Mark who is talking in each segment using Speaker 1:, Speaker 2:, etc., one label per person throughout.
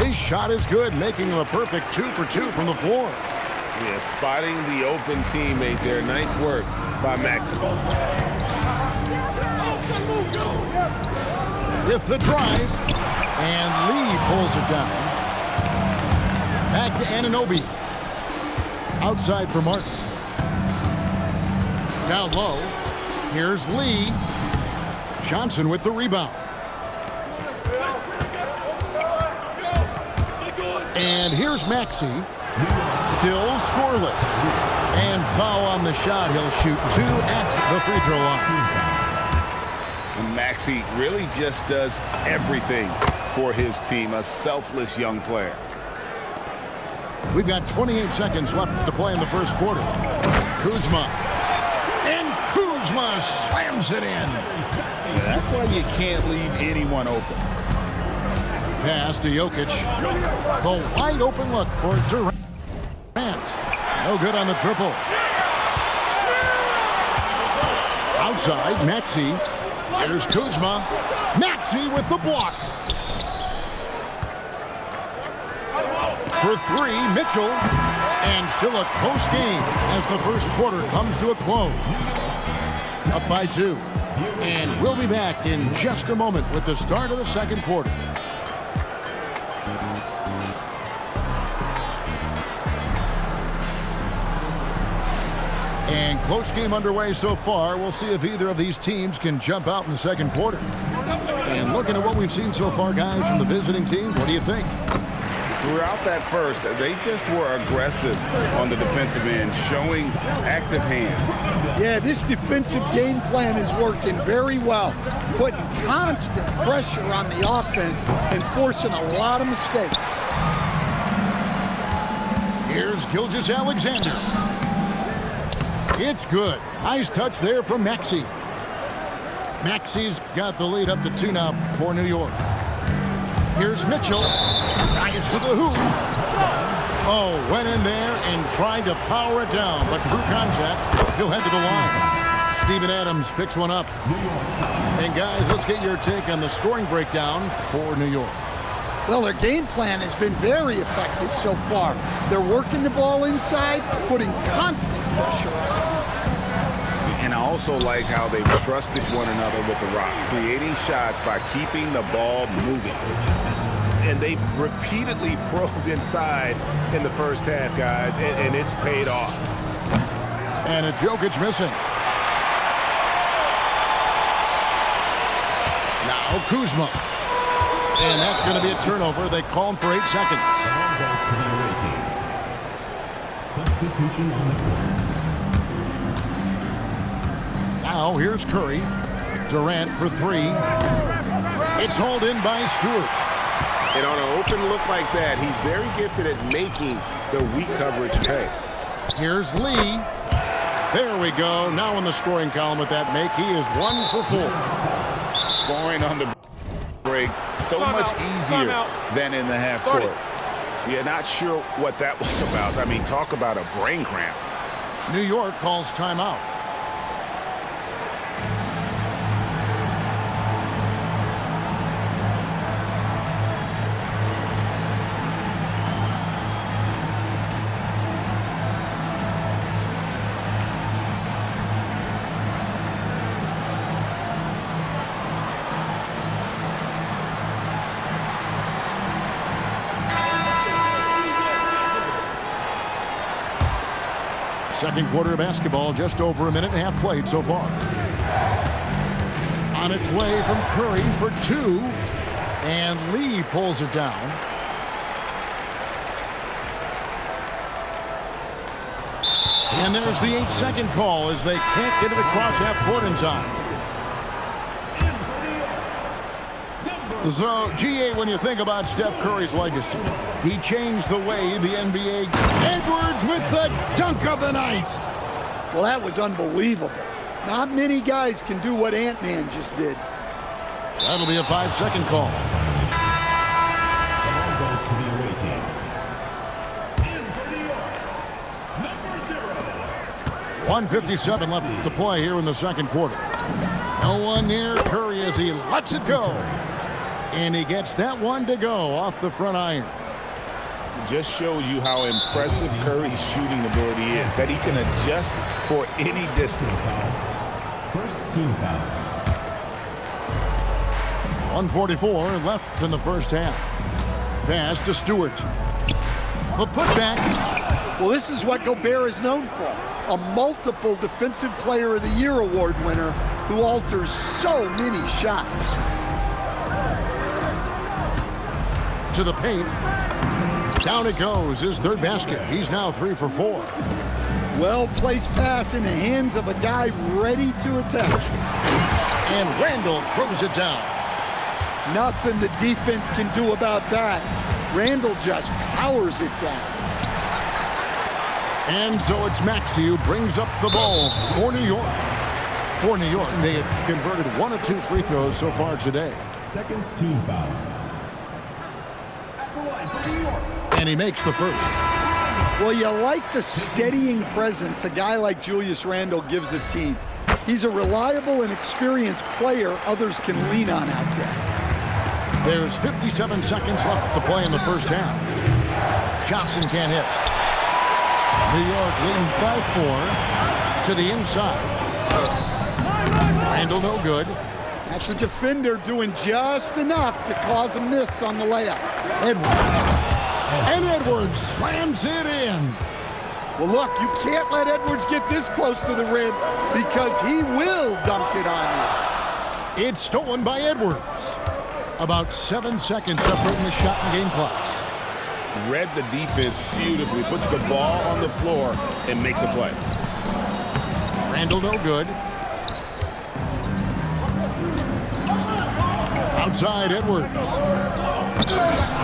Speaker 1: His shot is good, making him a perfect 2 for 2 from the floor.
Speaker 2: Yeah, spotting the open teammate there. Nice work by Maxey.
Speaker 1: With the drive, and Lee pulls it down. Back to Anunoby. Outside for Martin. Down low. Here's Lee. Johnson with the rebound. And here's Maxey. Still scoreless. And foul on the shot. He'll shoot 2 at the free throw line.
Speaker 2: Maxey really just does everything for his team. A selfless young player.
Speaker 1: We've got 28 seconds left to play in the first quarter. Kuzma. And Kuzma slams it in.
Speaker 2: Yeah, that's why you can't leave anyone open.
Speaker 1: Pass to Jokic. The wide open look for Durant. No good on the triple. Outside, Maxey. Here's Kuzma. Maxey with the block. For 3, Mitchell. And still a close game as the first quarter comes to a close. Up by 2. And we'll be back in just a moment with the start of the second quarter. And close game underway so far. We'll see if either of these teams can jump out in the second quarter. And looking at what we've seen so far, guys, from the visiting team, what do you think?
Speaker 2: Throughout that first, they just were aggressive on the defensive end, showing active hands.
Speaker 3: Yeah, this defensive game plan is working very well, putting constant pressure on the offense and forcing a lot of mistakes.
Speaker 1: Here's Gilgeous-Alexander. It's good. Nice touch there from Maxey. Maxey's got the lead up to 2 now for New York. Here's Mitchell. Drives to the hoop. Oh, went in there and tried to power it down, but through contact, he'll head to the line. Steven Adams picks one up. And guys, let's get your take on the scoring breakdown for New York.
Speaker 3: Well, their game plan has been very effective so far. They're working the ball inside, putting constant pressure on it.
Speaker 2: And I also like how they've trusted one another with the rock, creating shots by keeping the ball moving. And they've repeatedly probed inside in the first half, guys, and it's paid off.
Speaker 1: And it's Jokic missing. Now Kuzma. And that's going to be a turnover. They call him for 8 seconds.
Speaker 4: Substitution on the court.
Speaker 1: Now here's Curry. Durant for 3. It's hauled in by Stewart.
Speaker 2: And on an open look like that, he's very gifted at making the weak coverage pay.
Speaker 1: Here's Lee. There we go. Now in the scoring column with that make, he is 1 for 4.
Speaker 2: Scoring on the break so much easier than in the half court. Yeah, not sure what that was about. I mean, talk about a brain cramp.
Speaker 1: New York calls timeout. Second quarter of basketball, just over a minute and a half played so far. On its way from Curry for 2. And Lee pulls it down. And there's the 8-second call as they can't get it across half court in time. So, GA, when you think about Steph Curry's legacy, he changed the way the NBA. Edwards with the dunk of the night.
Speaker 3: Well, that was unbelievable. Not many guys can do what Ant-Man just did.
Speaker 1: That'll be a 5-second call.
Speaker 4: All goes to the away team. In for New York, number 0.
Speaker 1: 1:57 left to play here in the second quarter. No one near Curry as he lets it go. And he gets that one to go off the front iron.
Speaker 2: Just shows you how impressive Curry's shooting ability is, that he can adjust for any distance.
Speaker 4: First team foul.
Speaker 1: 1:44 left in the first half. Pass to Stewart. The putback.
Speaker 3: Well, this is what Gobert is known for. A multiple Defensive Player of the Year award winner who alters so many shots.
Speaker 1: To the paint. Down it goes, his third basket. He's now 3 for 4.
Speaker 3: Well-placed pass in the hands of a guy ready to attack.
Speaker 1: And Randall throws it down.
Speaker 3: Nothing the defense can do about that. Randall just powers it down.
Speaker 1: And so it's Maxey who brings up the ball for New York. For New York, they have converted 1 of 2 free throws so far today.
Speaker 4: Second team foul. At the line for New York.
Speaker 1: And he makes the first.
Speaker 3: Well, you like the steadying presence a guy like Julius Randle gives a team. He's a reliable and experienced player others can lean on out there.
Speaker 1: There's 57 seconds left to play in the first half. Johnson can't hit. New York leading by 4 to the inside. Randall no good.
Speaker 3: That's a defender doing just enough to cause a miss on the layup.
Speaker 1: Edwards. And Edwards slams it in.
Speaker 3: Well, look, you can't let Edwards get this close to the rim because he will dunk it on you.
Speaker 1: It's stolen by Edwards. About 7 seconds separating the shot and game clocks.
Speaker 2: Read the defense beautifully, puts the ball on the floor and makes a play.
Speaker 1: Randall no good. Outside Edwards.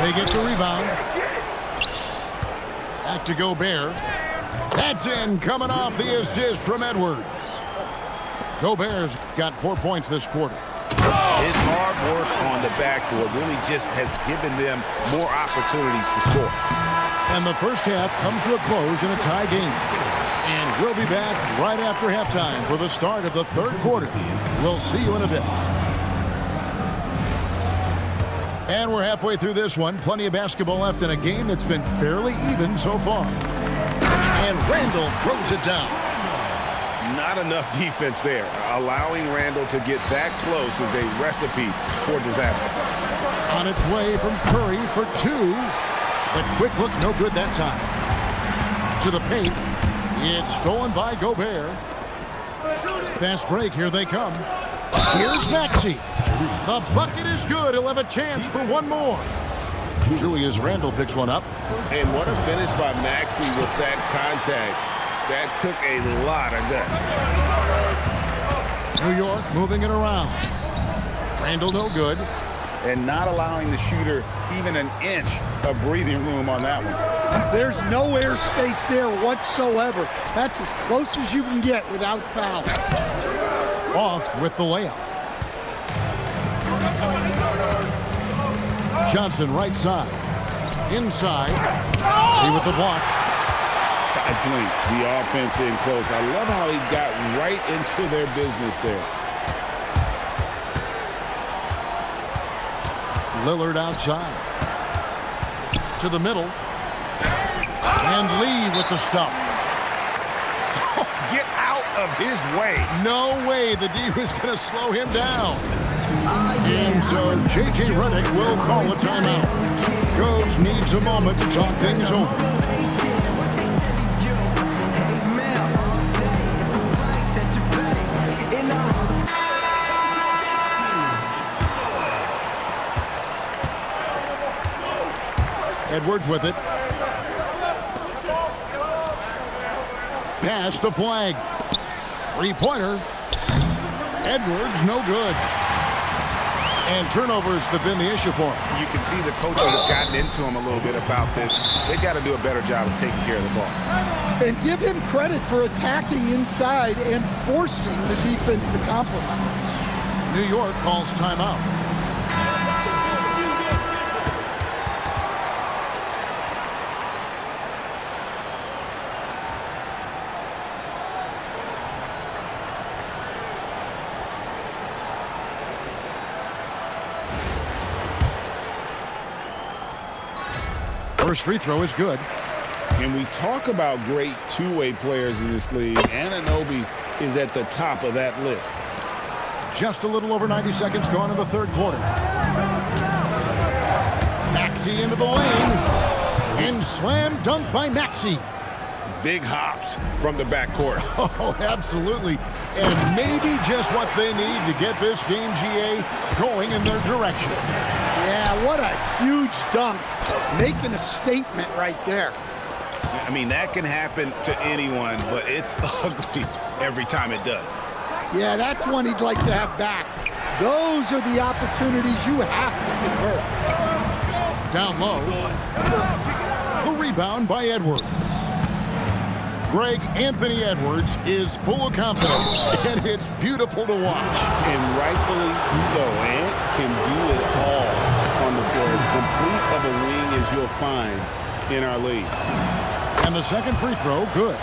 Speaker 1: They get the rebound. Back to Gobert. That's in, coming off the assist from Edwards. Gobert's got 4 points this quarter.
Speaker 2: His hard work on the backboard really just has given them more opportunities to score.
Speaker 1: And the first half comes to a close in a tie game. And we'll be back right after halftime for the start of the third quarter. We'll see you in a bit. And we're halfway through this one. Plenty of basketball left in a game that's been fairly even so far. And Randall throws it down.
Speaker 2: Not enough defense there. Allowing Randall to get that close is a recipe for disaster.
Speaker 1: On its way from Curry for 2. The quick look no good that time. To the paint. It's stolen by Gobert. Fast break. Here they come. Here's Maxey. The bucket is good. He'll have a chance for one more. Julius Randle picks one up.
Speaker 2: And what a finish by Maxey with that contact. That took a lot of guts.
Speaker 1: New York moving it around. Randle no good.
Speaker 2: And not allowing the shooter even an inch of breathing room on that one.
Speaker 3: There's no air space there whatsoever. That's as close as you can get without foul.
Speaker 1: Off with the layup. Johnson right side. Inside. See with the block.
Speaker 2: Stifling the offense in close. I love how he got right into their business there.
Speaker 1: Lillard outside. To the middle. And Lee with the stuff.
Speaker 2: Get out of his way.
Speaker 1: No way the D was going to slow him down. And so J.J. Redick will call a timeout. Coach needs a moment to talk things over. Edwards with it. Pass to Flag. Three-pointer. Edwards, no good. And turnovers have been the issue for him.
Speaker 2: You can see the coaches have gotten into him a little bit about this. They've got to do a better job of taking care of the ball.
Speaker 3: And give him credit for attacking inside and forcing the defense to compromise.
Speaker 1: New York calls timeout. First free throw is good.
Speaker 2: And we talk about great two-way players in this league. Anunoby is at the top of that list.
Speaker 1: Just a little over 90 seconds gone in the third quarter. Maxey into the lane. And slam dunk by Maxey.
Speaker 2: Big hops from the backcourt.
Speaker 1: Oh, absolutely. And maybe just what they need to get this game, GA, going in their direction.
Speaker 3: Yeah, what a huge dunk. Making a statement right there.
Speaker 2: I mean, that can happen to anyone, but it's ugly every time it does.
Speaker 3: Yeah, that's one he'd like to have back. Those are the opportunities you have to convert.
Speaker 1: Down low. The rebound by Edwards. Greg, Anthony Edwards is full of confidence, and it's beautiful to watch.
Speaker 2: And rightfully so. Ant can do it all on the floor. As complete of a wing as you'll find in our league.
Speaker 1: And the second free throw, good.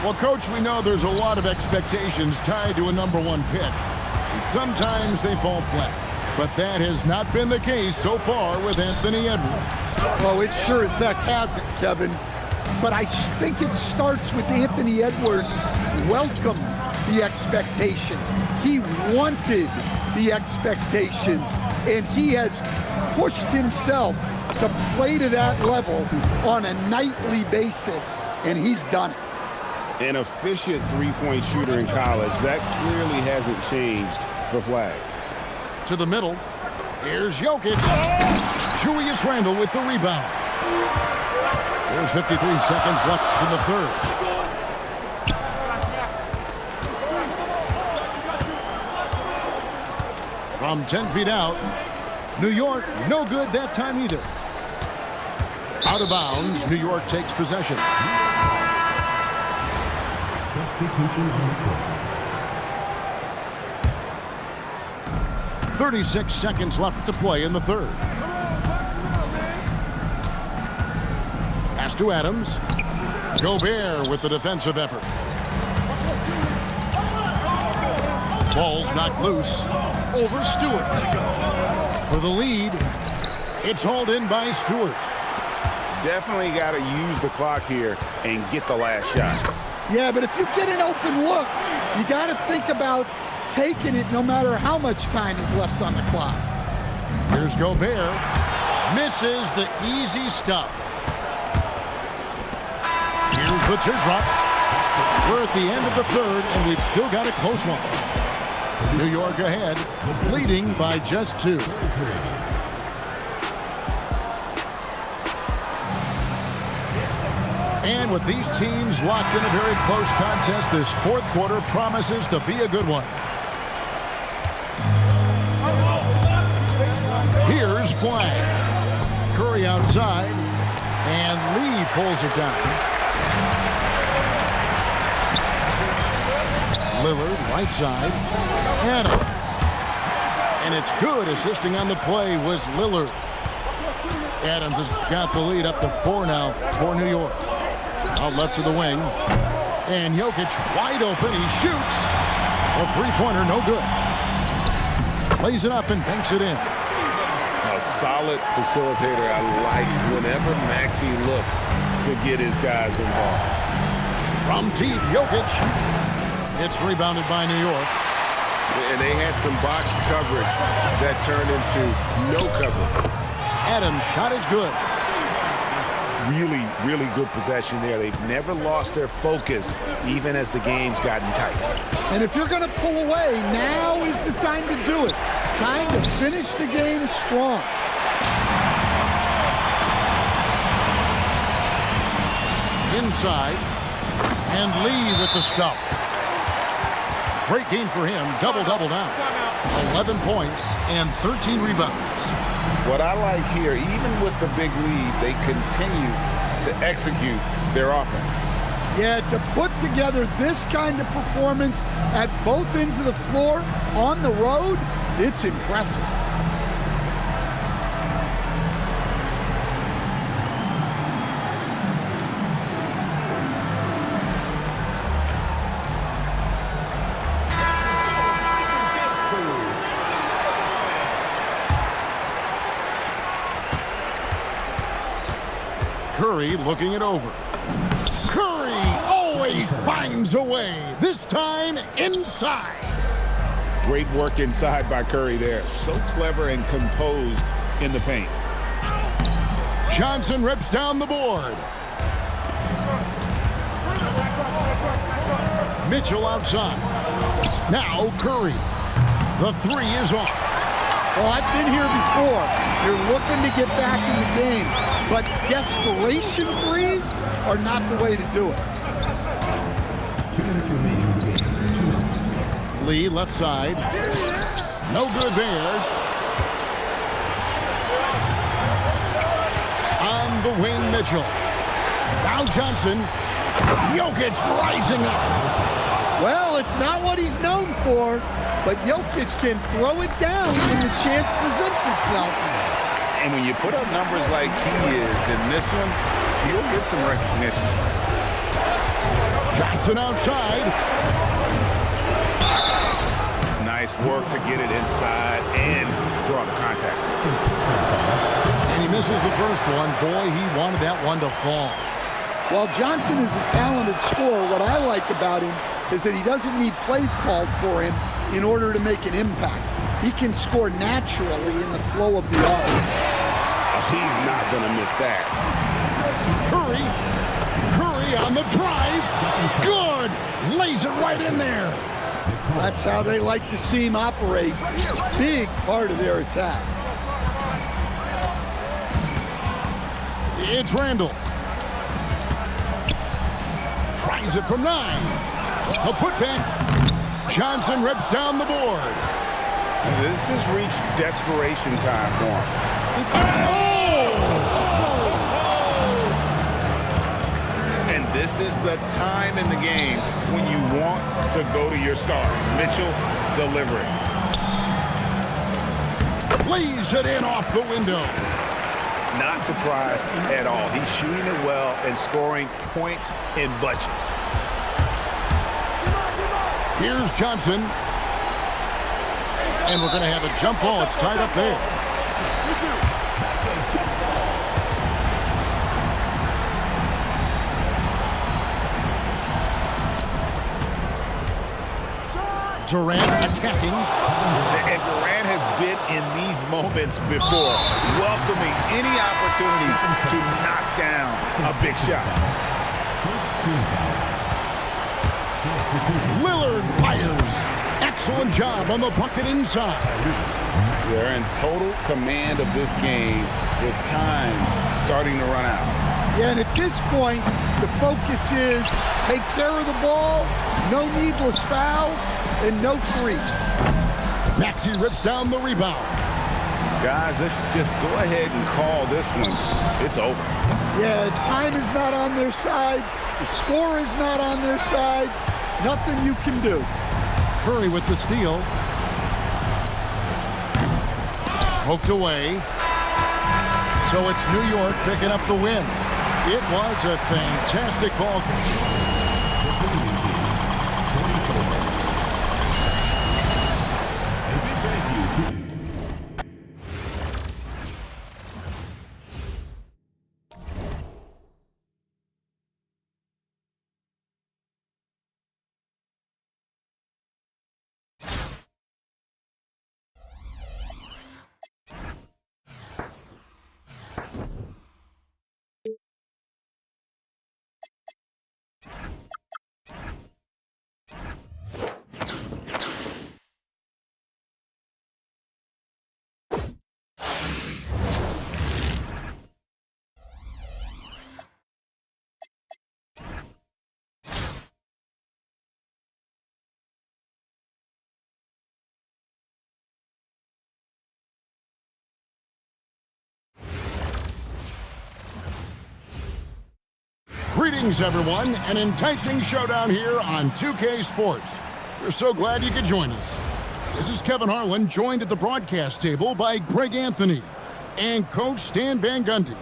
Speaker 1: Well, Coach, we know there's a lot of expectations tied to a #1 pick. And sometimes they fall flat. But that has not been the case so far with Anthony Edwards.
Speaker 3: Oh, it sure as heck hasn't, Kevin. But I think it starts with Anthony Edwards welcomed the expectations. He wanted the expectations, and he has pushed himself to play to that level on a nightly basis, and he's done it.
Speaker 2: An efficient three-point shooter in college. That clearly hasn't changed for Flag.
Speaker 1: To the middle. Here's Jokic. Julius Randle with the rebound. There's 53 seconds left in the third. From 10 feet out, New York, no good that time either. Out of bounds, New York takes possession.
Speaker 4: Substitution on the court.
Speaker 1: 36 seconds left to play in the third. Pass to Adams. Gobert with the defensive effort. Ball's knocked loose over Stewart. For the lead, it's hauled in by Stewart.
Speaker 2: Definitely got to use the clock here and get the last shot.
Speaker 3: Yeah, but if you get an open look, you got to think about taking it no matter how much time is left on the clock.
Speaker 1: Here's Gobert. Misses the easy stuff. Here's the teardrop. We're at the end of the third, and we've still got a close one. New York ahead, leading by just 2. And with these teams locked in a very close contest, this fourth quarter promises to be a good one. Here's Flag. Curry outside, and Lee pulls it down. Lillard, right side. Adams. And it's good. Assisting on the play was Lillard. Adams has got the lead up to 4 now for New York. Out left to the wing. And Jokic wide open. He shoots. A three-pointer, no good. Plays it up and banks it in.
Speaker 2: A solid facilitator. I like whenever Maxey looks to get his guys involved.
Speaker 1: From deep, Jokic. It's rebounded by New York.
Speaker 2: And they had some botched coverage that turned into no coverage.
Speaker 1: Adams' shot is good.
Speaker 2: Really, really good possession there. They've never lost their focus, even as the game's gotten tight.
Speaker 3: And if you're going to pull away, now is the time to do it. Time to finish the game strong.
Speaker 1: Inside. And Lee with the stuff. Great game for him. Double-double now. 11 points and 13 rebounds.
Speaker 2: What I like here, even with the big lead, they continue to execute their offense.
Speaker 3: Yeah, to put together this kind of performance at both ends of the floor on the road, it's impressive.
Speaker 1: Curry looking it over. Curry always finds a way, this time inside.
Speaker 2: Great work inside by Curry there. So clever and composed in the paint.
Speaker 1: Johnson rips down the board. Mitchell outside. Now Curry. The three is off.
Speaker 3: Well, I've been here before. You're looking to get back in the game, but desperation threes are not the way to do it.
Speaker 4: 2 minutes remaining in the game. 2 minutes.
Speaker 1: Lee left side. No good there. On the wing, Mitchell. Now Johnson. Jokic rising up.
Speaker 3: Well, it's not what he's known for, but Jokic can throw it down when the chance presents itself.
Speaker 2: And when you put up numbers like he is in this one, he'll get some recognition.
Speaker 1: Johnson outside.
Speaker 2: Nice work to get it inside and draw the contact.
Speaker 1: And he misses the first one. Boy, he wanted that one to fall.
Speaker 3: While Johnson is a talented scorer, what I like about him is that he doesn't need plays called for him in order to make an impact. He can score naturally in the flow of the offense.
Speaker 2: He's not going to miss that.
Speaker 1: Curry on the drive. Good. Lays it right in there.
Speaker 3: That's how they like to see him operate. Big part of their attack.
Speaker 1: It's Randall. Tries it from 9. A putback. Johnson rips down the board.
Speaker 2: This has reached desperation time for him. And this is the time in the game when you want to go to your stars. Mitchell delivering.
Speaker 1: Lays it in off the window.
Speaker 2: Not surprised at all. He's shooting it well and scoring points in bunches.
Speaker 1: Here's Johnson. And we're going to have a jump ball. It's tied up there. Durant attacking.
Speaker 2: And Durant has been in these moments before, welcoming any opportunity to knock down a big shot.
Speaker 1: Lillard fires. Excellent job on the bucket inside.
Speaker 2: They're in total command of this game with time starting to run out.
Speaker 3: Yeah, and at this point, the focus is take care of the ball, no needless fouls, and no threes.
Speaker 1: Maxey rips down the rebound.
Speaker 2: Guys, let's just go ahead and call this one. It's over.
Speaker 3: Yeah, time is not on their side. The score is not on their side. Nothing you can do.
Speaker 1: Curry with the steal. Poked away. So it's New York picking up the win. It was a fantastic ball game. Greetings, everyone. An enticing showdown here on 2K Sports. We're so glad you could join us. This is Kevin Harlan, joined at the broadcast table by Greg Anthony and Coach Stan Van Gundy.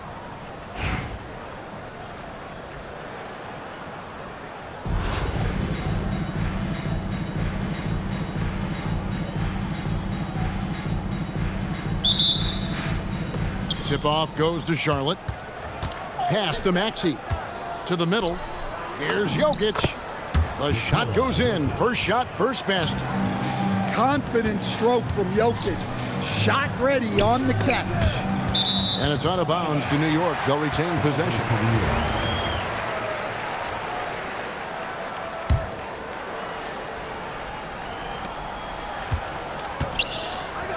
Speaker 1: Tip-off goes to Charlotte. Pass to Maxey. To the middle. Here's Jokic. The shot goes in. First shot, first basket.
Speaker 3: Confident stroke from Jokic. Shot ready on the catch.
Speaker 1: And it's out of bounds to New York. They'll retain possession.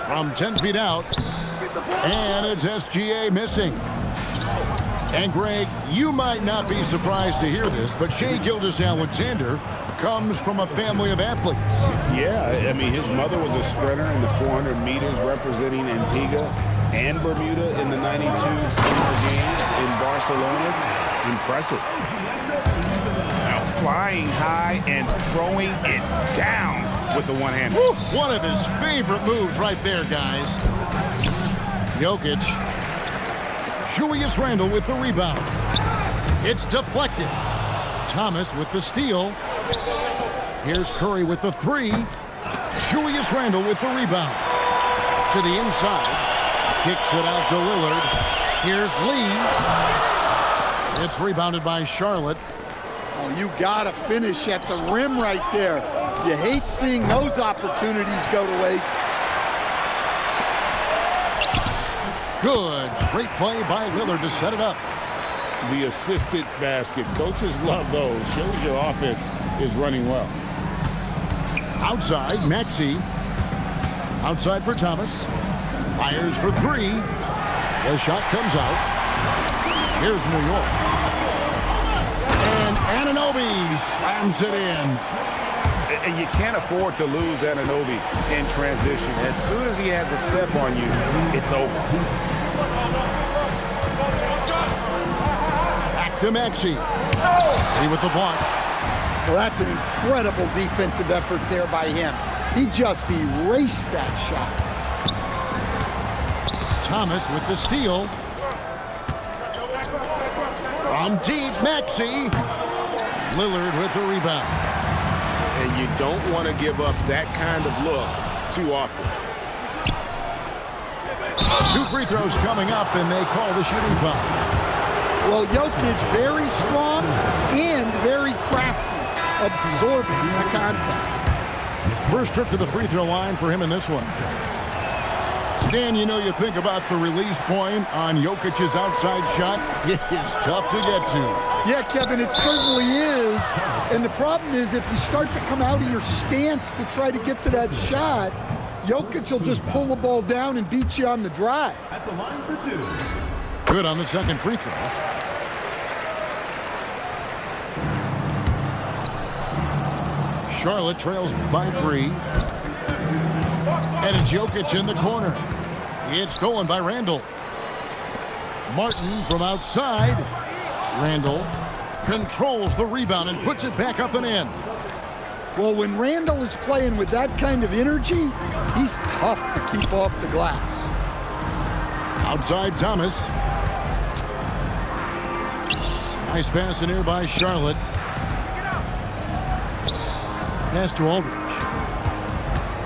Speaker 1: From 10 feet out. And it's SGA missing. And Greg, you might not be surprised to hear this, but Shai Gilgeous-Alexander comes from a family of athletes.
Speaker 2: Yeah, I mean, his mother was a sprinter in the 400 meters representing Antigua and Bermuda in the 92 Summer Games in Barcelona. Impressive. Now flying high and throwing it down with the one-hand.
Speaker 1: One of his favorite moves right there, guys. Jokic. Julius Randle with the rebound. It's deflected. Thomas with the steal. Here's Curry with the three. Julius Randle with the rebound. To the inside. Kicks it out to Lillard. Here's Lee. It's rebounded by Charlotte.
Speaker 3: Oh, you gotta finish at the rim right there. You hate seeing those opportunities go to waste.
Speaker 1: Good. Great play by Lillard to set it up.
Speaker 2: The assisted basket. Coaches love those. Shows your offense is running well.
Speaker 1: Outside, Maxey. Outside for Thomas. Fires for three. The shot comes out. Here's New York. And Anunoby slams it in.
Speaker 2: And you can't afford to lose Anunoby in transition. As soon as he has a step on you, it's over.
Speaker 1: Back to Maxey. He with the block.
Speaker 3: Well, that's an incredible defensive effort there by him. He just erased that shot.
Speaker 1: Thomas with the steal. From deep, Maxey. Lillard with the rebound.
Speaker 2: And you don't want to give up that kind of look too often.
Speaker 1: 2 free throws coming up, and they call the shooting foul.
Speaker 3: Well, Jokic very strong and very crafty, absorbing the contact.
Speaker 1: First trip to the free throw line for him in this one. Stan, you know, you think about the release point on Jokic's outside shot. It is tough to get to.
Speaker 3: Yeah, Kevin, it certainly is. And the problem is if you start to come out of your stance to try to get to that shot, Jokic will just pull the ball down and beat you on the drive.
Speaker 4: At the line for two.
Speaker 1: Good on the second free throw. Charlotte trails by 3. And it's Jokic in the corner. It's stolen by Randle. Martin from outside. Randle controls the rebound and puts it back up and in.
Speaker 3: Well, when Randle is playing with that kind of energy, he's tough to keep off the glass.
Speaker 1: Outside Thomas. Some nice pass in here by Charlotte. Pass to Aldridge.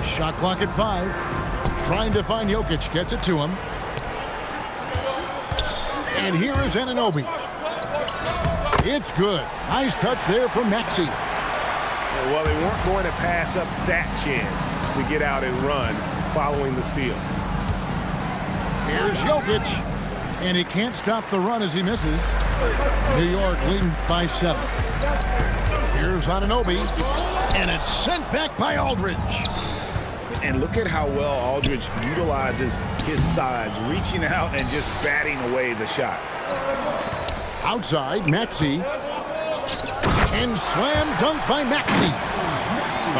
Speaker 1: Shot clock at 5. Trying to find Jokic. Gets it to him. And here is Anunoby. It's good. Nice touch there from Maxey.
Speaker 2: Well, they weren't going to pass up that chance to get out and run following the steal.
Speaker 1: Here's Jokic. And he can't stop the run as he misses. New York leading by 7. Here's Anunoby. And it's sent back by Aldridge.
Speaker 2: And look at how well Aldridge utilizes his size, reaching out and just batting away the shot.
Speaker 1: Outside, Maxey. And slam dunk by Maxey.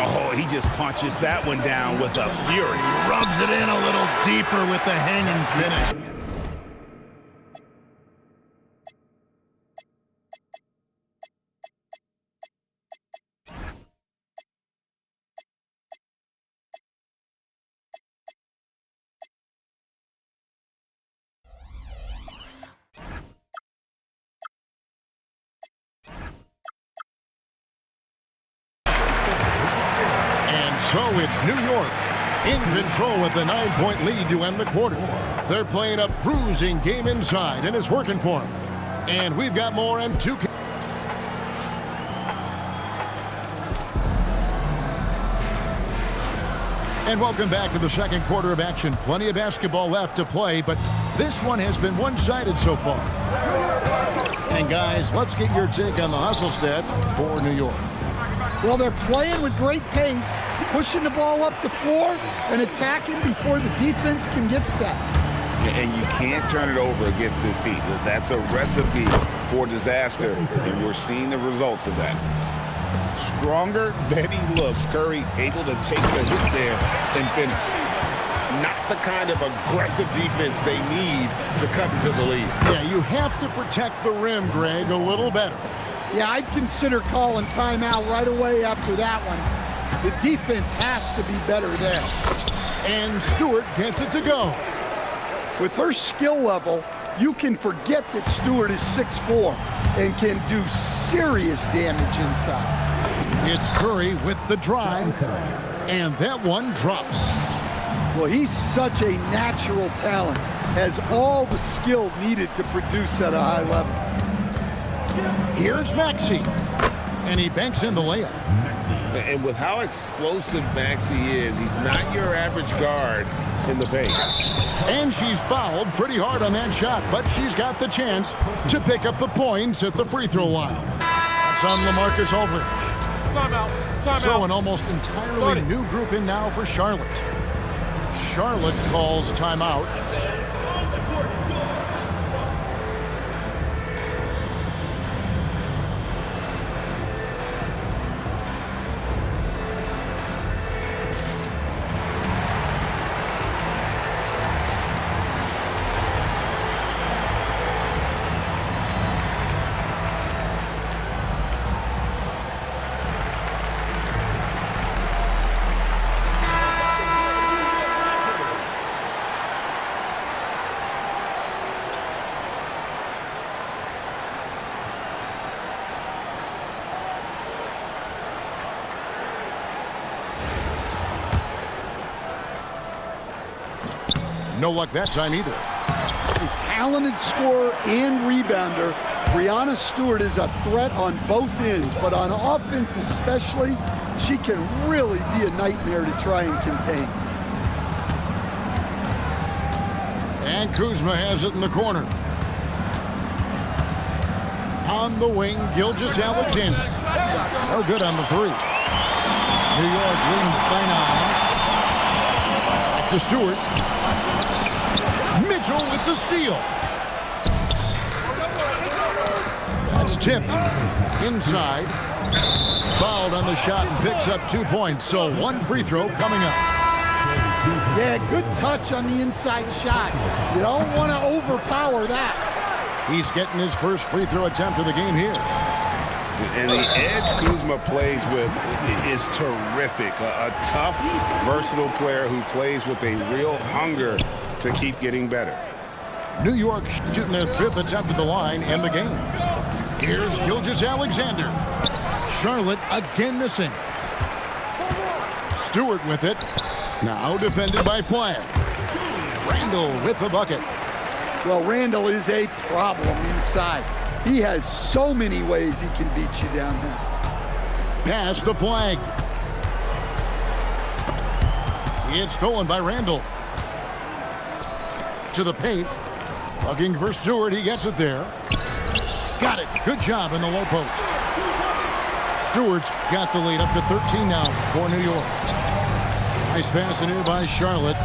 Speaker 2: Oh, he just punches that one down with a fury.
Speaker 1: Rubs it in a little deeper with the hanging finish. So it's New York in control with the 9-point lead to end the quarter. They're playing a bruising game inside, and it's working for them. And we've got more and two. And welcome back to the second quarter of action. Plenty of basketball left to play, but this one has been one-sided so far. And guys, let's get your take on the hustle stats for New York.
Speaker 3: Well, they're playing with great pace, pushing the ball up the floor and attacking before the defense can get set.
Speaker 2: And you can't turn it over against this team. That's a recipe for disaster, and we're seeing the results of that. Stronger than he looks. Curry able to take the hit there and finish. Not the kind of aggressive defense they need to cut into the lead.
Speaker 1: Yeah, you have to protect the rim, Greg, a little better.
Speaker 3: Yeah, I'd consider calling timeout right away after that one. The defense has to be better there.
Speaker 1: And Stewart gets it to go.
Speaker 3: With her skill level, you can forget that Stewart is 6'4" and can do serious damage inside.
Speaker 1: It's Curry with the drive, and that one drops.
Speaker 3: Well, he's such a natural talent, has all the skill needed to produce at a high level.
Speaker 1: Here's Maxey, and he banks in the layup.
Speaker 2: And with how explosive Maxey is, he's not your average guard in the paint.
Speaker 1: And she's fouled pretty hard on that shot, but she's got the chance to pick up the points at the free throw line. That's on LaMarcus Aldridge.
Speaker 5: Timeout.
Speaker 1: So an almost entirely new group in now for Charlotte. Charlotte calls timeout. No luck that time either.
Speaker 3: A talented scorer and rebounder, Breanna Stewart is a threat on both ends, but on offense especially, she can really be a nightmare to try and contain.
Speaker 1: And Kuzma has it in the corner. On the wing, Gilgeous-Alexander. No good on the three. New York leading by 9. Back to Stewart. Mitchell with the steal. That's tipped inside. Fouled on the shot and picks up 2 points. So one free throw coming up.
Speaker 3: Yeah, good touch on the inside shot. You don't want to overpower that.
Speaker 1: He's getting his first free throw attempt of the game here.
Speaker 2: And the edge Kuzma plays with is terrific. A tough, versatile player who plays with a real hunger to keep getting better.
Speaker 1: New York shooting their 5th attempt at the line and the game. Here's Gilgeous-Alexander. Charlotte again missing. Stewart with it. Now defended by Flagg. Randall with the bucket.
Speaker 3: Well, Randall is a problem inside. He has so many ways he can beat you down there.
Speaker 1: Pass to Flagg. It's stolen by Randall. To the paint. Looking for Stewart. He gets it there. Got it. Good job in the low post. Stewart's got the lead up to 13 now for New York. Nice pass in here by Charlotte.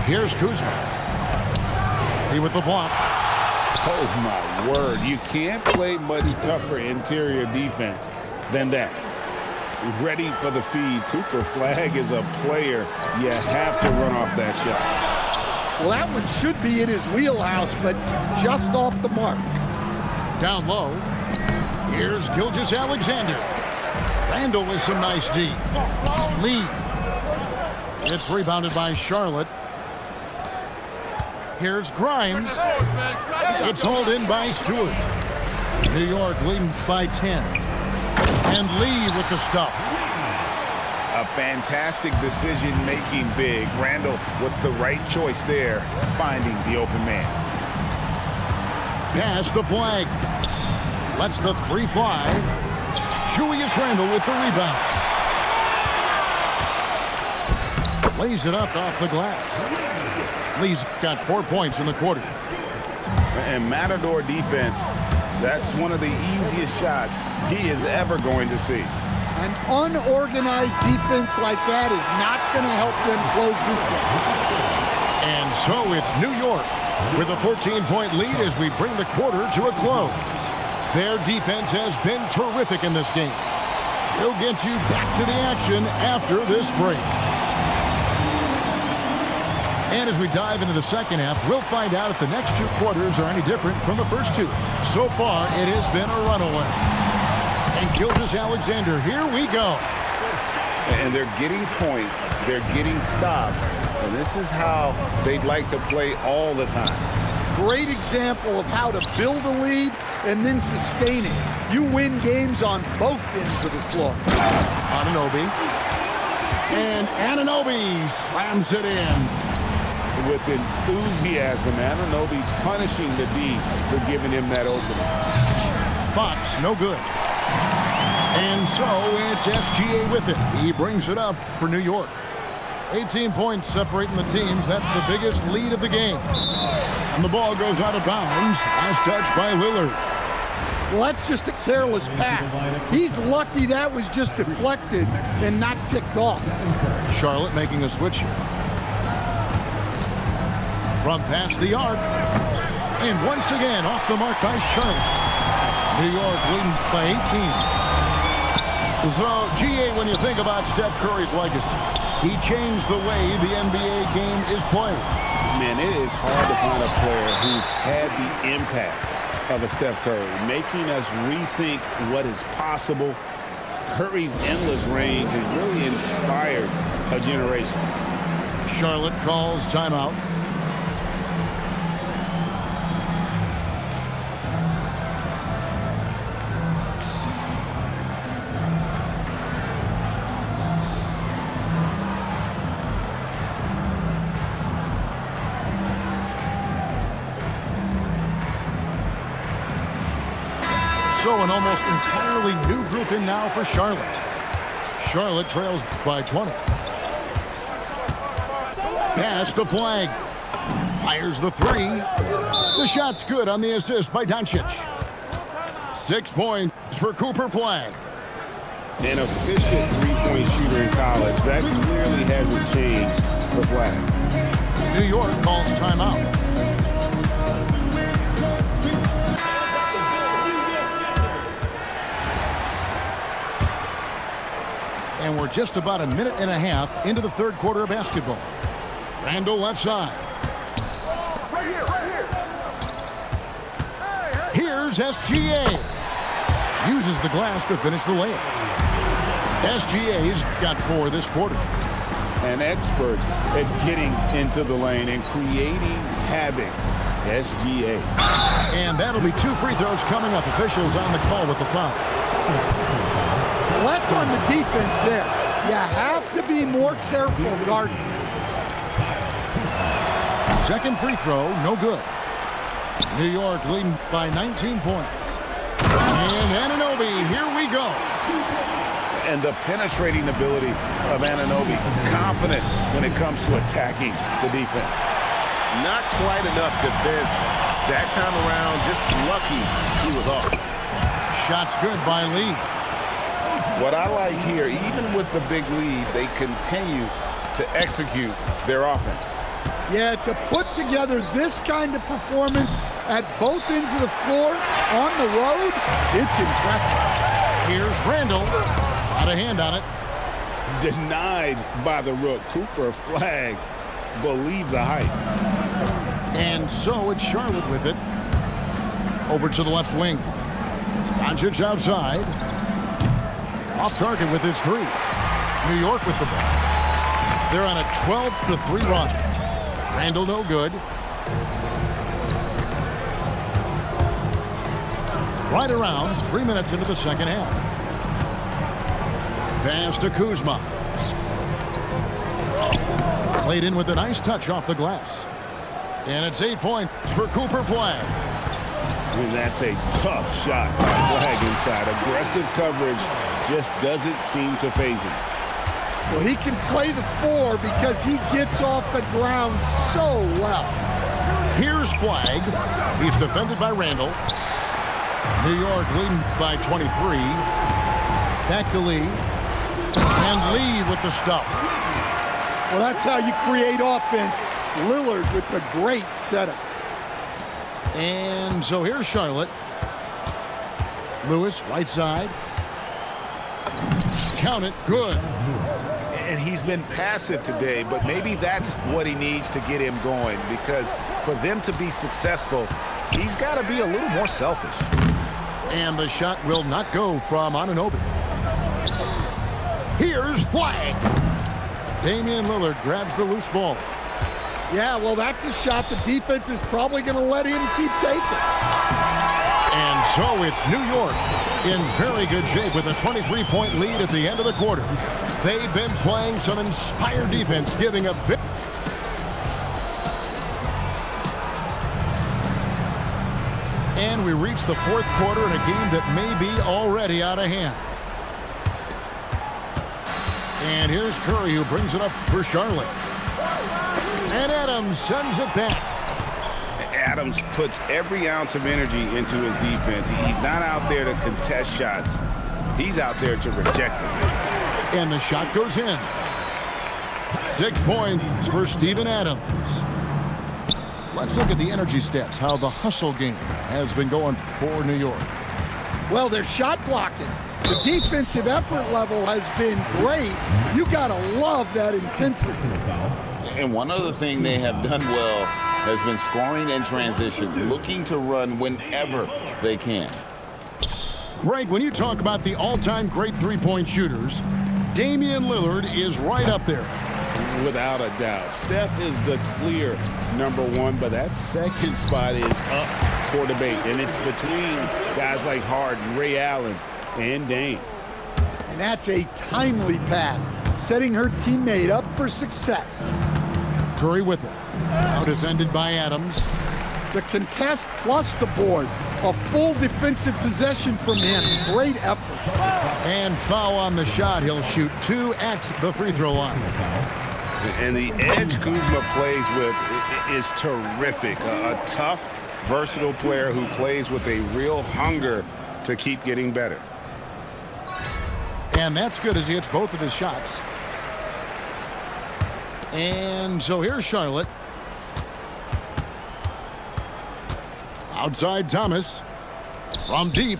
Speaker 1: Here's Kuzma. He with the block.
Speaker 2: Oh, my word. You can't play much tougher interior defense than that. Ready for the feed. Cooper Flagg is a player. You have to run off that shot.
Speaker 3: Well, that one should be in his wheelhouse, but just off the mark.
Speaker 1: Down low. Here's Gilgeous-Alexander. Randall with some nice D. Lee. It's rebounded by Charlotte. Here's Grimes. It's hauled in by Stewart. New York leading by 10. And Lee with the stuff.
Speaker 2: A fantastic decision-making big. Randall with the right choice there, finding the open man.
Speaker 1: Pass to Flag. Lets the three fly. Julius Randle with the rebound. Lays it up off the glass. Lee's got 4 points in the quarter.
Speaker 2: And Matador defense, that's one of the easiest shots he is ever going to see.
Speaker 3: An unorganized defense like that is not going to help them close this game.
Speaker 1: And so it's New York with a 14-point lead as we bring the quarter to a close. Their defense has been terrific in this game. We'll get you back to the action after this break. And as we dive into the second half, we'll find out if the next two quarters are any different from the first two. So far, it has been a runaway. And Gilgeous-Alexander, here we go.
Speaker 2: And they're getting points, they're getting stops, and this is how they'd like to play all the time.
Speaker 3: Great example of how to build a lead and then sustain it. You win games on both ends of the floor.
Speaker 1: Anunoby. And Anunoby slams it in.
Speaker 2: With enthusiasm, Anunoby punishing the D for giving him that opening.
Speaker 1: Fox, no good. And so it's SGA with it. He brings it up for New York. 18 points separating the teams. That's the biggest lead of the game. And the ball goes out of bounds. Last touch by Lillard.
Speaker 3: Well, that's just a careless pass. He's lucky that was just deflected and not picked off.
Speaker 1: Charlotte making a switch here. From past the arc. And once again off the mark by Charlotte. New York leading by 18. So, GA, when you think about Steph Curry's legacy, he changed the way the NBA game is played.
Speaker 2: Man, it is hard to find a player who's had the impact of a Steph Curry, making us rethink what is possible. Curry's endless range has really inspired a generation.
Speaker 1: Charlotte calls timeout. So an almost entirely new group in now for Charlotte. Charlotte trails by 20. Pass to Flag. Fires the three. The shot's good on the assist by Doncic. 6 points for Cooper Flag.
Speaker 2: An efficient three-point shooter in college. That clearly hasn't changed for Flag.
Speaker 1: New York calls timeout. And we're just about a minute and a half into the third quarter of basketball. Randle left side. Here's SGA. Uses the glass to finish the layup. SGA's got 4 this quarter.
Speaker 2: An expert at getting into the lane and creating havoc. SGA.
Speaker 1: And that'll be 2 free throws coming up. Officials on the call with the foul.
Speaker 3: Well, that's on the defense there. You have to be more careful guarding.
Speaker 1: Second free throw, no good. New York leading by 19 points. And Anunoby, here we go.
Speaker 2: And the penetrating ability of Anunoby. Confident when it comes to attacking the defense.
Speaker 6: Not quite enough defense. That time around, just lucky he was off.
Speaker 1: Shot's good by Lee.
Speaker 2: What I like here, even with the big lead, they continue to execute their offense.
Speaker 3: Yeah, to put together this kind of performance at both ends of the floor on the road, it's impressive.
Speaker 1: Here's Randle. Got a hand on it.
Speaker 2: Denied by the Rook. Cooper Flag. Believe the hype.
Speaker 1: And so it's Charlotte with it. Over to the left wing. Doncic outside. Off target with his 3. New York with the ball. They're on a 12-3 run. Randle no good. Right around 3 minutes into the second half. Pass to Kuzma. Played in with a nice touch off the glass. And it's 8 points for Cooper Flag.
Speaker 6: And that's a tough shot by Flag inside. Aggressive coverage just doesn't seem to phase him.
Speaker 3: Well, he can play the 4 because he gets off the ground so well.
Speaker 1: Here's Flag. He's defended by Randall. New York leading by 23. Back to Lee. And Lee with the stuff.
Speaker 3: Well, that's how you create offense. Lillard with the great setup.
Speaker 1: And so here's Charlotte. Lewis, right side. Count it, good.
Speaker 2: And he's been passive today, but maybe that's what he needs to get him going, because for them to be successful, he's got to be a little more selfish.
Speaker 1: And the shot will not go from Anunoby. Here's Flag. Damian Lillard grabs the loose ball.
Speaker 3: Yeah, well, that's a shot the defense is probably going to let him keep taking.
Speaker 1: And so it's New York in very good shape with a 23-point lead at the end of the quarter. They've been playing some inspired defense, giving a bit. And we reach the fourth quarter in a game that may be already out of hand. And here's Curry, who brings it up for Charlotte. And Adams sends it back.
Speaker 2: Adams puts every ounce of energy into his defense. He's not out there to contest shots. He's out there to reject them.
Speaker 1: And the shot goes in. 6 points for Steven Adams. Let's look at the energy stats, how the hustle game has been going for New York.
Speaker 3: Well, they're shot blocking. The defensive effort level has been great. You got to love that intensity.
Speaker 2: And one other thing they have done well has been scoring in transition, looking to run whenever they can.
Speaker 1: Greg, when you talk about the all-time great three-point shooters, Damian Lillard is right up there.
Speaker 6: Without a doubt. Steph is the clear #1, but that second spot is up for debate. And it's between guys like Harden, Ray Allen, and Dame.
Speaker 3: And that's a timely pass, setting her teammate up for success.
Speaker 1: Curry with it. Now defended by Adams.
Speaker 3: The contest plus the board. A full defensive possession from him. Great effort.
Speaker 1: And foul on the shot. He'll shoot 2 at the free throw line.
Speaker 2: And the edge Kuzma plays with is terrific. A tough, versatile player who plays with a real hunger to keep getting better.
Speaker 1: And that's good as he hits both of his shots. And so here's Charlotte. Outside Thomas. From deep.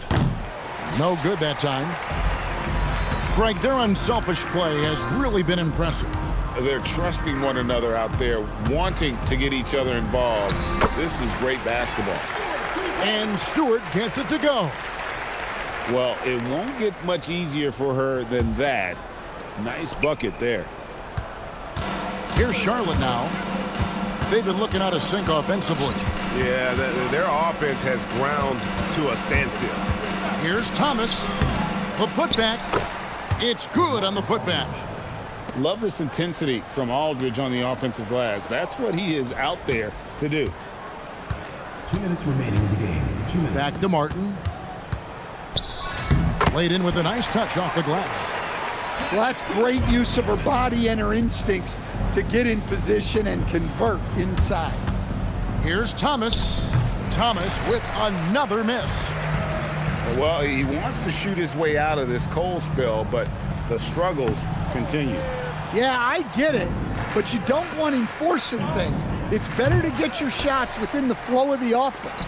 Speaker 1: No good that time. Greg, their unselfish play has really been impressive.
Speaker 2: They're trusting one another out there, wanting to get each other involved. This is great basketball.
Speaker 1: And Stewart gets it to go.
Speaker 6: Well, it won't get much easier for her than that. Nice bucket there.
Speaker 1: Here's Charlotte now. They've been looking out of sync offensively.
Speaker 2: Yeah, their offense has ground to a standstill.
Speaker 1: Here's Thomas. The putback. It's good on the putback.
Speaker 6: Love this intensity from Aldridge on the offensive glass. That's what he is out there to do.
Speaker 4: 2 minutes remaining in the game. 2 minutes.
Speaker 1: Back to Martin. Laid in with a nice touch off the glass.
Speaker 3: Well, that's great use of her body and her instincts to get in position and convert inside.
Speaker 1: Here's Thomas. Thomas with another miss.
Speaker 2: Well, he wants to shoot his way out of this cold spell, but the struggles continue.
Speaker 3: Yeah, I get it, but you don't want him forcing things. It's better to get your shots within the flow of the offense.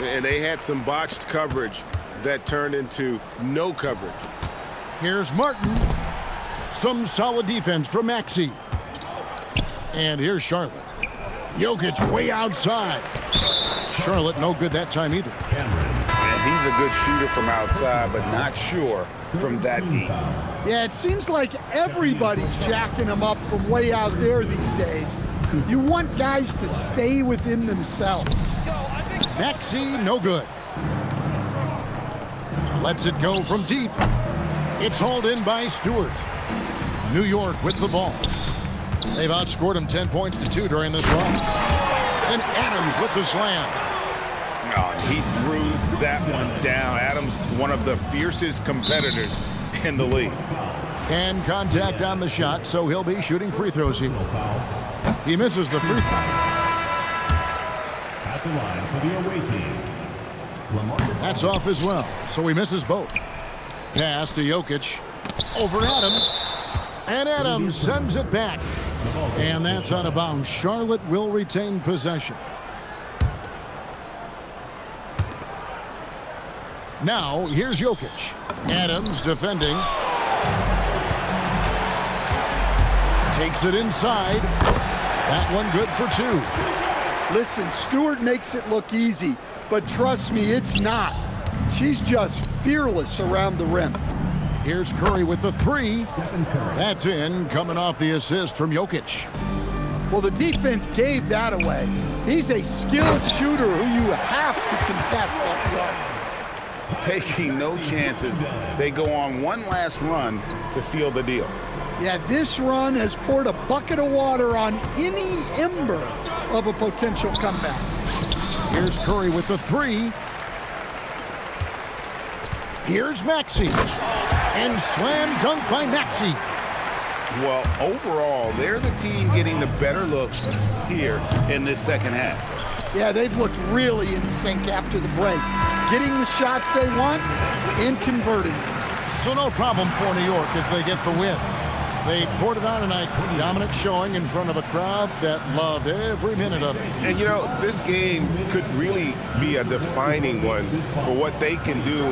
Speaker 6: And they had some botched coverage that turned into no coverage.
Speaker 1: Here's Martin. Some solid defense from Maxey. And here's Charlotte. Jokic way outside. Charlotte no good that time either.
Speaker 2: And he's a good shooter from outside, but not sure from that deep.
Speaker 3: Yeah, it seems like everybody's jacking them up from way out there these days. You want guys to stay within themselves.
Speaker 1: Maxey no good. Lets it go from deep. It's hauled in by Stewart. New York with the ball. They've outscored him 10 points to 2 during this run. And Adams with the slam.
Speaker 2: Oh, and he threw that one down. Adams, one of the fiercest competitors in the league.
Speaker 1: And contact on the shot, so he'll be shooting free throws here. He misses the free throw.
Speaker 4: At the line for the away team, LaMarcus
Speaker 1: That's off as well, so he misses both. Pass to Jokic. Over Adams. And Adams sends it back. And that's out of bounds. Charlotte will retain possession. Now, here's Jokic. Adams defending. Takes it inside. That one good for two.
Speaker 3: Listen, Stewart makes it look easy, but trust me, it's not. She's just fearless around the rim.
Speaker 1: Here's Curry with the three. That's in, coming off the assist from Jokic.
Speaker 3: Well, the defense gave that away. He's a skilled shooter who you have to contest up front.
Speaker 2: Taking no chances. They go on one last run to seal the deal.
Speaker 3: Yeah, this run has poured a bucket of water on any ember of a potential comeback.
Speaker 1: Here's Curry with the three. Here's Maxey. And slam dunk by Maxey.
Speaker 2: Well, overall, they're the team getting the better looks here in this second half.
Speaker 3: Yeah, they've looked really in sync after the break. Getting the shots they want and converting.
Speaker 1: So no problem for New York as they get the win. They poured it on tonight, dominant showing in front of a crowd that loved every minute of it.
Speaker 7: And you know, this game could really be a defining one for what they can do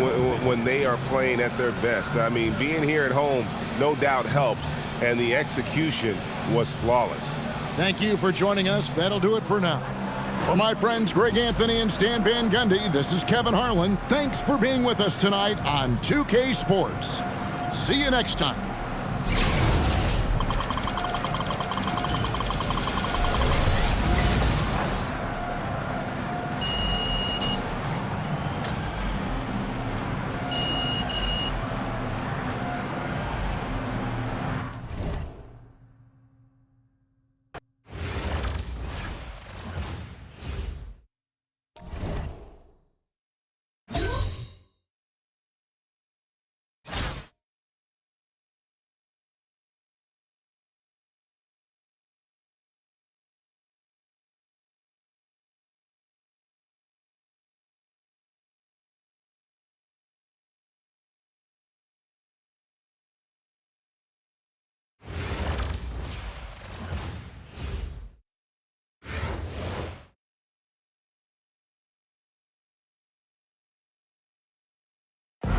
Speaker 7: when they are playing at their best. I mean, being here at home no doubt helps, and the execution was flawless.
Speaker 1: Thank you for joining us. That'll do it for now. For my friends Greg Anthony and Stan Van Gundy, this is Kevin Harlan. Thanks for being with us tonight on 2K Sports. See you next time.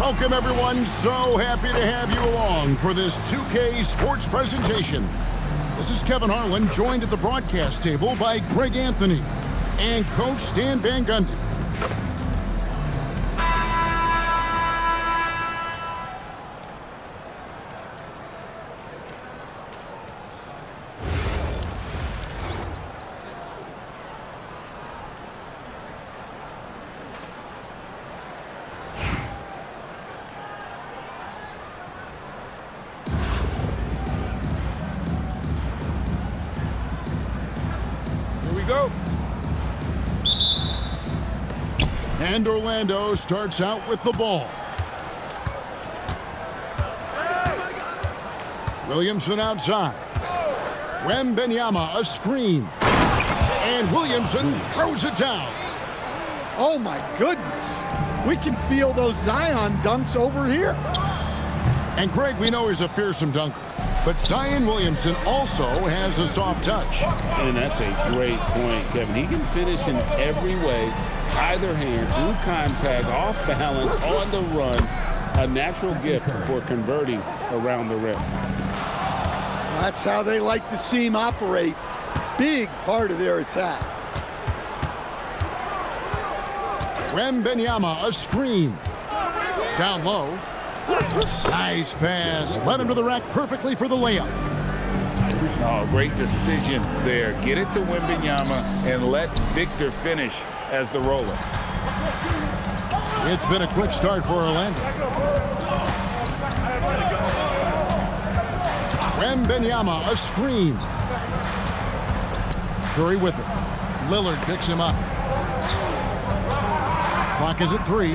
Speaker 1: Welcome, everyone. So happy to have you along for this 2K Sports presentation. This is Kevin Harlan, joined at the broadcast table by Greg Anthony and Coach Stan Van Gundy.
Speaker 7: Go.
Speaker 1: And Orlando starts out with the ball. Williamson outside. Wembanyama a screen. And Williamson throws it down.
Speaker 3: Oh my goodness. We can feel those Zion dunks over here.
Speaker 1: And Greg, we know he's a fearsome dunker. But Zion Williamson also has a soft touch.
Speaker 6: And that's a great point, Kevin. He can finish in every way, either hand, through contact, off balance, on the run. A natural gift for converting around the rim.
Speaker 3: That's how they like to see him operate. Big part of their attack.
Speaker 1: Wembanyama a screen. Down low. Nice pass. Led him to the rack perfectly for the layup.
Speaker 2: Oh, great decision there. Get it to Wembanyama and let Victor finish as the roller.
Speaker 1: It's been a quick start for Orlando. Wembanyama a screen. Curry with it. Lillard picks him up. Clock is at 3.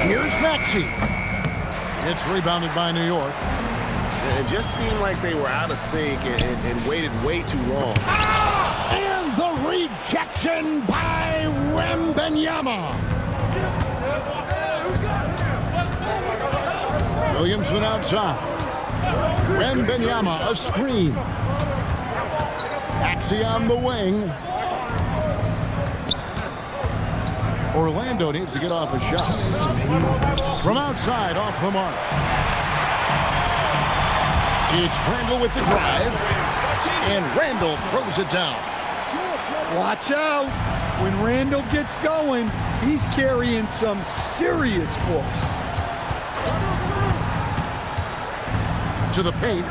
Speaker 1: Here's Maxey. It's rebounded by New York.
Speaker 7: It just seemed like they were out of sync and waited way too long.
Speaker 1: And the rejection by Wembanyama. Williamson outside. Wembanyama, a screen. Maxey on the wing. Orlando needs to get off a shot. From outside, off the mark. It's Randall with the drive. And Randall throws it down.
Speaker 3: Watch out. When Randall gets going, he's carrying some serious force.
Speaker 1: To the paint.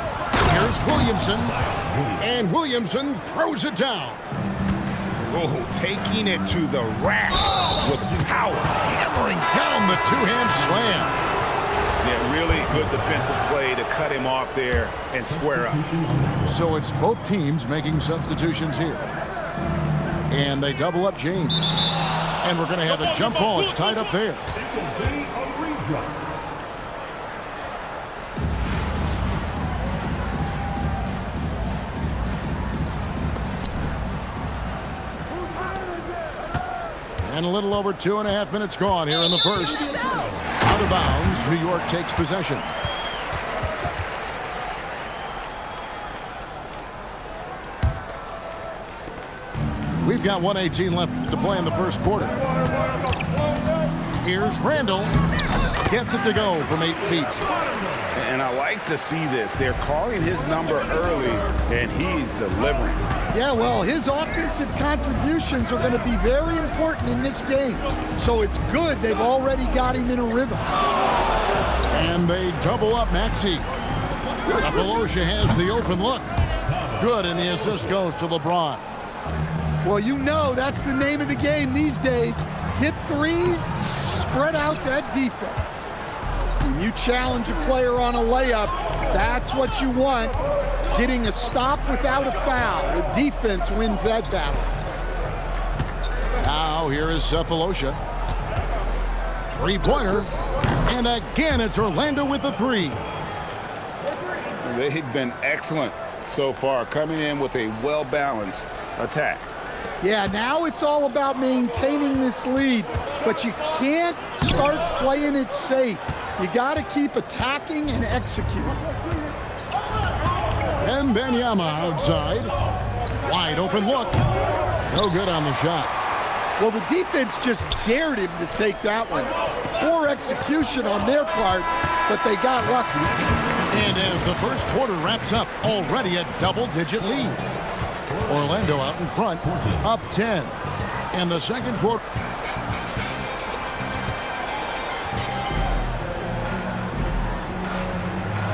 Speaker 1: Here's Williamson. And Williamson throws it down.
Speaker 2: Oh, taking it to the rack with power.
Speaker 1: Hammering down the two-hand slam.
Speaker 2: Yeah, really good defensive play to cut him off there and square up.
Speaker 1: So it's both teams making substitutions here. And they double up James. And we're going to have a jump ball. It's tied up there. And a little over 2.5 minutes gone here in the first. Out of bounds, New York takes possession. We've got 1:18 left to play in the first quarter. Here's Randall. Gets it to go from 8 feet.
Speaker 2: And I like to see this. They're calling his number early, and he's delivering.
Speaker 3: Yeah, well, his offensive contributions are going to be very important in this game. So it's good they've already got him in a rhythm.
Speaker 1: And they double up Maxey. Sefolosha has the open look. Good, and the assist goes to LeBron.
Speaker 3: Well, you know that's the name of the game these days. Hit threes, spread out that defense. When you challenge a player on a layup, that's what you want. Getting a stop without a foul. The defense wins that battle.
Speaker 1: Now here is Sefolosha. Three-pointer. And again, it's Orlando with the three.
Speaker 2: They've been excellent so far, coming in with a well-balanced attack.
Speaker 3: Yeah, now it's all about maintaining this lead, but you can't start playing it safe. You got to keep attacking and executing.
Speaker 1: Wembanyama outside. Wide open look. No good on the shot.
Speaker 3: Well, the defense just dared him to take that one. Poor execution on their part, but they got lucky.
Speaker 1: And as the first quarter wraps up, already a double-digit lead. Orlando out in front, up 10. In the second quarter.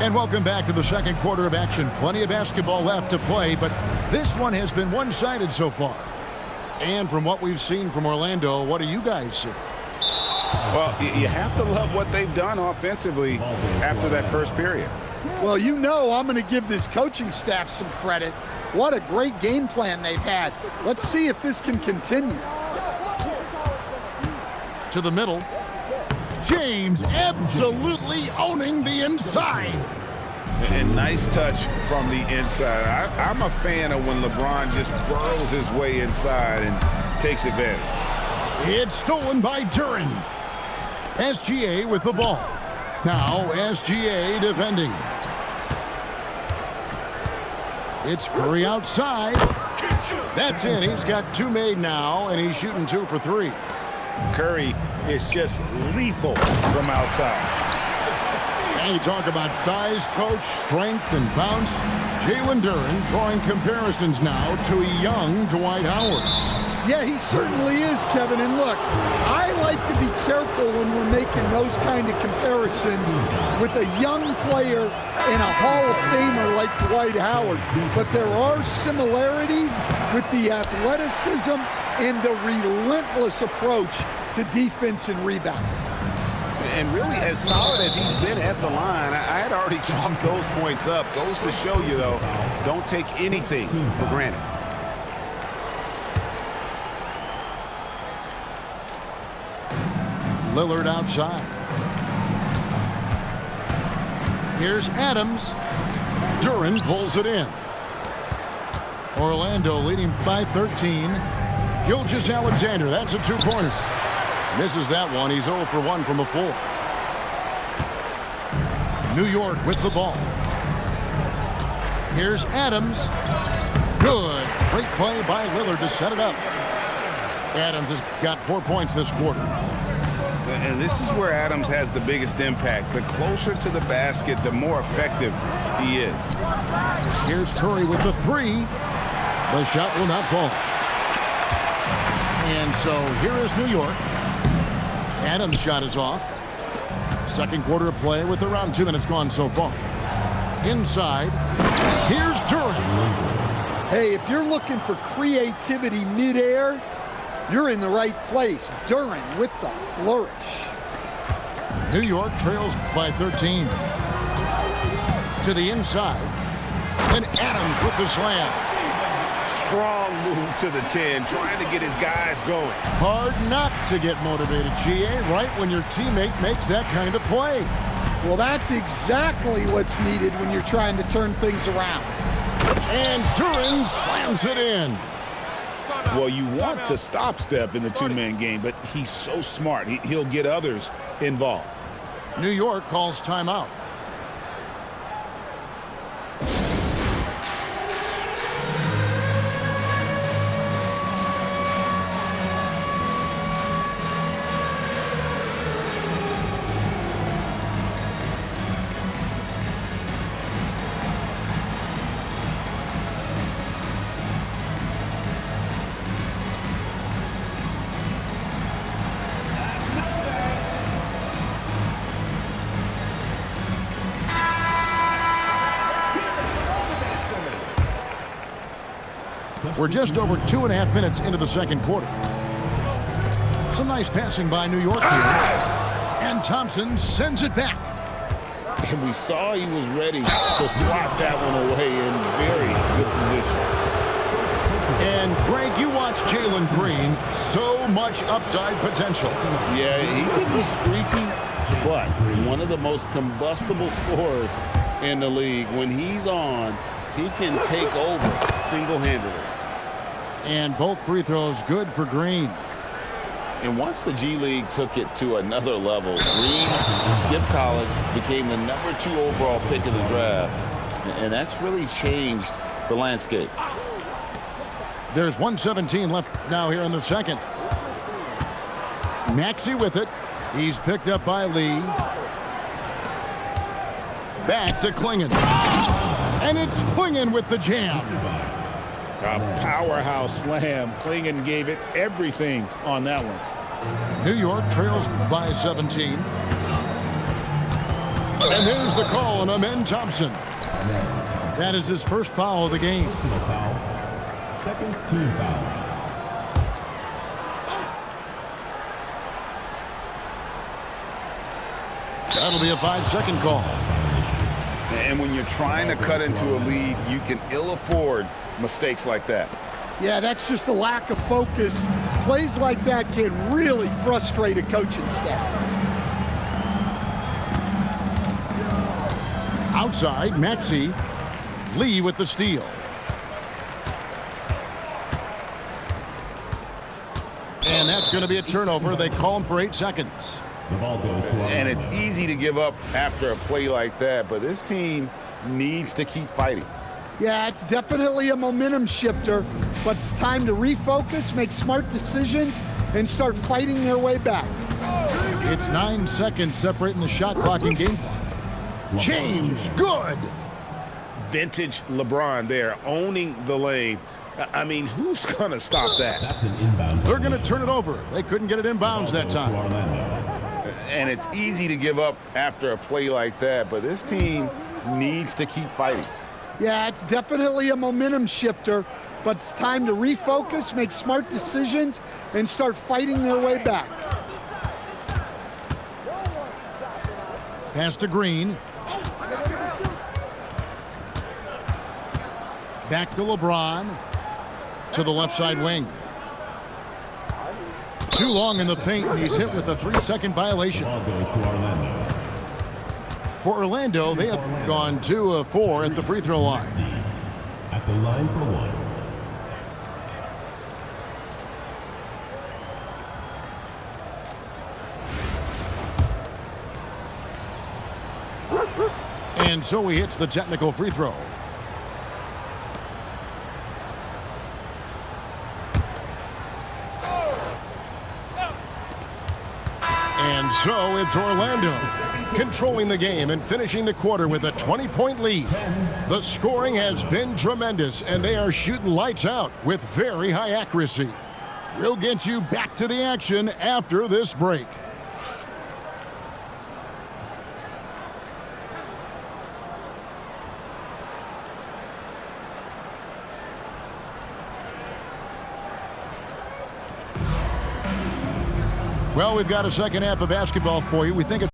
Speaker 1: And welcome back to the second quarter of action. Plenty of basketball left to play, but this one has been one-sided so far. And from what we've seen from Orlando, what do you guys see?
Speaker 2: Well, you have to love what they've done offensively after that first period.
Speaker 3: Well, you know I'm going to give this coaching staff some credit. What a great game plan they've had. Let's see if this can continue.
Speaker 1: To the middle. James absolutely owning the inside.
Speaker 2: And nice touch from the inside. I'm a fan of when LeBron just burrows his way inside and takes advantage.
Speaker 1: It's stolen by Duren. SGA with the ball. Now SGA defending. It's Curry outside. That's in. He's got 2 made now, and he's shooting 2 for 3.
Speaker 2: Curry is just lethal from outside.
Speaker 1: And you talk about size, coach, strength, and bounce. Jalen Duren drawing comparisons now to a young Dwight Howard.
Speaker 3: Yeah, he certainly is, Kevin. And look, I like to be careful when we're making those kind of comparisons with a young player and a Hall of Famer like Dwight Howard. But there are similarities with the athleticism and the relentless approach to defense and rebounding.
Speaker 2: And really, as solid as he's been at the line, I had already chalked those points up. Goes to show you, though, don't take anything for granted.
Speaker 1: Lillard outside. Here's Adams. Duren pulls it in. Orlando leading by 13. Gilgeous-Alexander, that's a two-pointer. Misses that one. He's 0 for 1 from the floor. New York with the ball. Here's Adams. Good. Great play by Lillard to set it up. Adams has got 4 points this quarter.
Speaker 2: And this is where Adams has the biggest impact. The closer to the basket, the more effective he is.
Speaker 1: Here's Curry with the three. The shot will not fall. And so here is New York. Adams' shot is off. Second quarter of play with around 2 minutes gone so far. Inside, here's Duren.
Speaker 3: Hey, if you're looking for creativity midair, you're in the right place. Duren with the flourish.
Speaker 1: New York trails by 13. To the inside. And Adams with the slam.
Speaker 2: Strong move to the 10, trying to get his guys going.
Speaker 1: Hard not to get motivated, GA, right when your teammate makes that kind of play.
Speaker 3: Well, that's exactly what's needed when you're trying to turn things around.
Speaker 1: And Duren slams it in.
Speaker 2: Well, you want to stop Steph in the two-man game, but he's so smart. He'll get others involved.
Speaker 1: New York calls timeout. We're just over 2.5 minutes into the second quarter. Some nice passing by New York here. And Thompson sends it back.
Speaker 6: And we saw he was ready to swat that one away in very good position.
Speaker 1: And Greg, you watch Jalen Green. So much upside potential.
Speaker 6: Yeah, he can be streaky, but one of the most combustible scorers in the league. When he's on, he can take over single-handedly.
Speaker 1: And both free throws good for Green.
Speaker 6: And once the G League took it to another level, Green skipped college, became the #2 overall pick of the draft, and that's really changed the landscape.
Speaker 1: There's 1:17 left now here in the second. Maxey with it. He's picked up by Lee. Back to Clingan. And it's Clingan with the jam.
Speaker 2: A powerhouse slam. Clingan gave it everything on that one.
Speaker 1: New York trails by 17. And there's the call on Amen Thompson. That is his first foul of the game.
Speaker 4: Second team foul.
Speaker 1: That'll be a 5-second call.
Speaker 2: And when you're trying to cut into a lead, you can ill afford mistakes like that.
Speaker 3: Yeah, that's just a lack of focus. Plays like that can really frustrate a coaching staff.
Speaker 1: Outside, Maxey. Lee with the steal. And that's going to be a turnover. They call him for 8 seconds.
Speaker 4: The ball goes to
Speaker 2: And it's easy to give up after a play like that, but this team needs to keep fighting.
Speaker 3: Yeah, it's definitely a momentum shifter, but it's time to refocus, make smart decisions, and start fighting their way back.
Speaker 1: It's 9 seconds separating the shot clock and game clock. James, good.
Speaker 2: Vintage LeBron there, owning the lane. I mean, who's going to stop that?
Speaker 4: That's an inbound.
Speaker 1: They're going to turn it over. They couldn't get it inbounds that time.
Speaker 2: And it's easy to give up after a play like that, but this team needs to keep fighting.
Speaker 3: Yeah, it's definitely a momentum shifter, but it's time to refocus, make smart decisions, and start fighting their way back.
Speaker 1: Pass to Green. Back to LeBron. To the left side wing. too long in the paint, and he's hit with a 3-second violation.
Speaker 4: Ball goes to Orlando.
Speaker 1: For Orlando, they have gone 2 of 4 at the free throw line.
Speaker 4: At the line for one.
Speaker 1: And so he hits the technical free throw. And so it's Orlando controlling the game and finishing the quarter with a 20-point lead. The scoring has been tremendous, and they are shooting lights out with very high accuracy. We'll get you back to the action after this break. Well, we've got a second half of basketball for you. We think it's